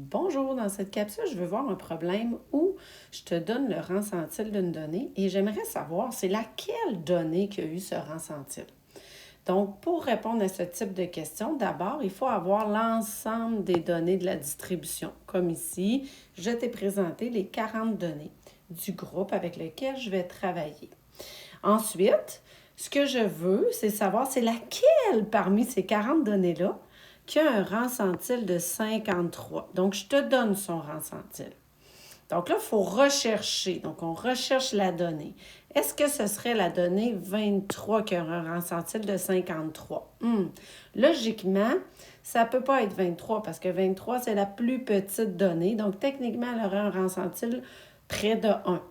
Bonjour, dans cette capsule, je veux voir un problème où je te donne le rang centile d'une donnée et j'aimerais savoir c'est laquelle donnée qui a eu ce rang centile. Donc, pour répondre à ce type de question, d'abord, il faut avoir l'ensemble des données de la distribution. Comme ici, je t'ai présenté les 40 données du groupe avec lequel je vais travailler. Ensuite, ce que je veux, c'est savoir c'est laquelle parmi ces 40 données-là qui a un rang centile de 53. Donc, je te donne son rang centile. Donc là, il faut rechercher. Donc, on recherche la donnée. Est-ce que ce serait la donnée 23 qui a un rang centile de 53? Logiquement, ça ne peut pas être 23 parce que 23, c'est la plus petite donnée. Donc, techniquement, elle aurait un rang centile près de 1.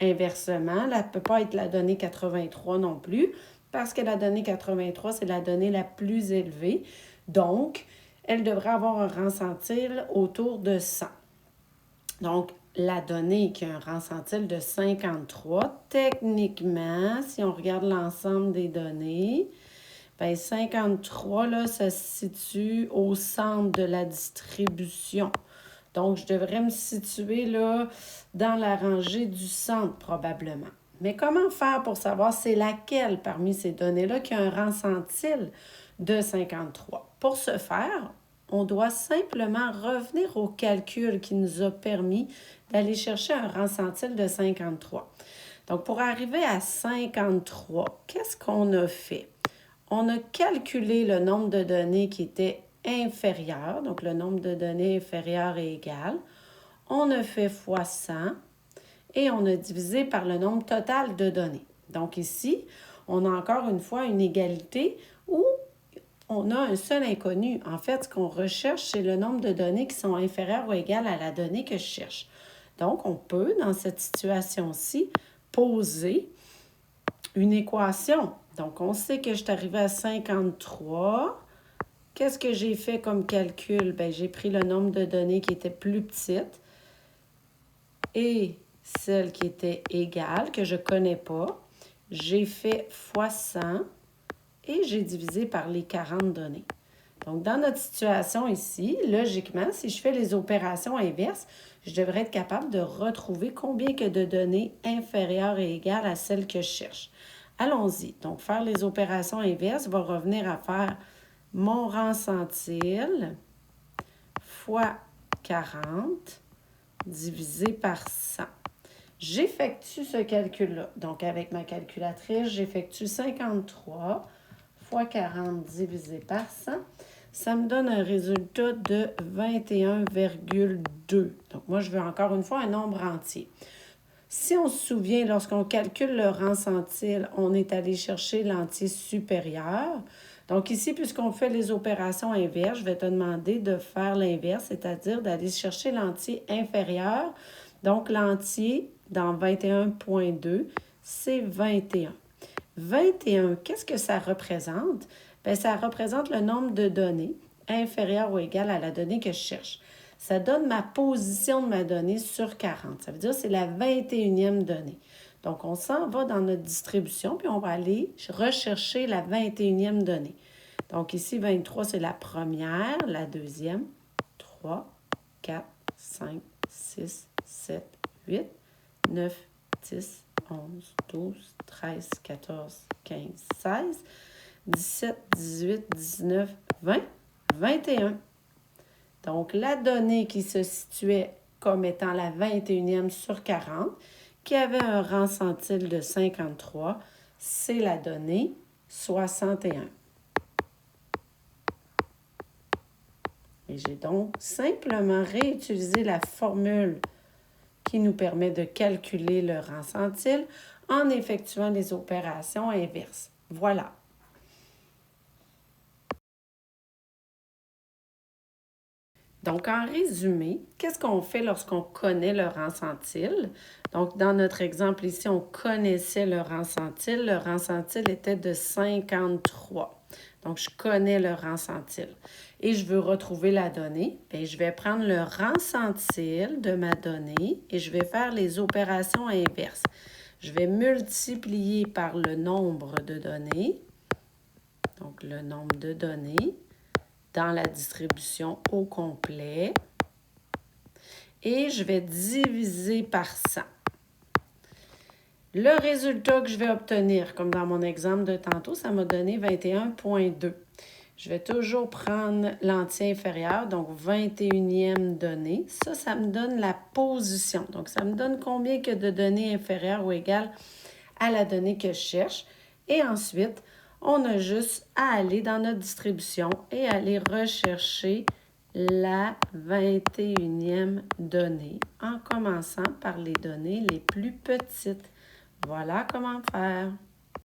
Inversement, elle ne peut pas être la donnée 83 non plus, parce que la donnée 83, c'est la donnée la plus élevée. Donc, elle devrait avoir un rang centile autour de 100. Donc, la donnée qui a un rang centile de 53, techniquement, si on regarde l'ensemble des données, bien 53, là, ça se situe au centre de la distribution. Donc, je devrais me situer là dans la rangée du centre probablement. Mais comment faire pour savoir c'est laquelle parmi ces données-là qui a un rang centile de 53? Pour ce faire, on doit simplement revenir au calcul qui nous a permis d'aller chercher un rang centile de 53. Donc, pour arriver à 53, qu'est-ce qu'on a fait? On a calculé le nombre de données qui était inférieur, donc le nombre de données inférieur et égal. On a fait fois 100 et on a divisé par le nombre total de données. Donc ici, on a encore une fois une égalité où on a un seul inconnu. En fait, ce qu'on recherche, c'est le nombre de données qui sont inférieures ou égales à la donnée que je cherche. Donc, on peut, dans cette situation-ci, poser une équation. Donc, on sait que je suis arrivée à 53. Qu'est-ce que j'ai fait comme calcul? Bien, j'ai pris le nombre de données qui était plus petite et celle qui était égale, que je ne connais pas. J'ai fait fois 100 et j'ai divisé par les 40 données. Donc, dans notre situation ici, logiquement, si je fais les opérations inverses, je devrais être capable de retrouver combien que de données inférieures et égales à celles que je cherche. Allons-y. Donc, faire les opérations inverses va revenir à faire mon rang centile fois 40 divisé par 100. J'effectue ce calcul-là. Donc, avec ma calculatrice, j'effectue 53 fois 40 divisé par 100. Ça me donne un résultat de 21,2. Donc, moi, je veux encore une fois un nombre entier. Si on se souvient, lorsqu'on calcule le rang centile, on est allé chercher l'entier supérieur. Donc ici, puisqu'on fait les opérations inverses, je vais te demander de faire l'inverse, c'est-à-dire d'aller chercher l'entier inférieur. Donc l'entier dans 21,2, c'est 21. 21, qu'est-ce que ça représente? Bien, ça représente le nombre de données inférieur ou égal à la donnée que je cherche. Ça donne ma position de ma donnée sur 40. Ça veut dire que c'est la 21e donnée. Donc, on s'en va dans notre distribution, puis on va aller rechercher la 21e donnée. Donc, ici, 23, c'est la première, la deuxième, 3, 4, 5, 6, 7, 8, 9, 10, 11, 12, 13, 14, 15, 16, 17, 18, 19, 20, 21. Donc, la donnée qui se situait comme étant la 21e sur 40, qui avait un rang centile de 53, c'est la donnée 61. Et j'ai donc simplement réutilisé la formule qui nous permet de calculer le rang centile en effectuant les opérations inverses. Voilà. Donc, en résumé, qu'est-ce qu'on fait lorsqu'on connaît le rang centile? Donc, dans notre exemple ici, on connaissait le rang centile. Le rang centile était de 53. Donc, je connais le rang centile. Et je veux retrouver la donnée. Bien, je vais prendre le rang centile de ma donnée et je vais faire les opérations inverses. Je vais multiplier par le nombre de données. Donc, le nombre de données dans la distribution au complet. et je vais diviser par 100. Le résultat que je vais obtenir, comme dans mon exemple de tantôt, ça m'a donné 21,2. Je vais toujours prendre l'entier inférieur, donc 21e donnée. Ça me donne la position. Donc, ça me donne combien que de données inférieures ou égales à la donnée que je cherche. Et ensuite, on a juste à aller dans notre distribution et aller rechercher la 21e donnée en commençant par les données les plus petites. Voilà comment faire.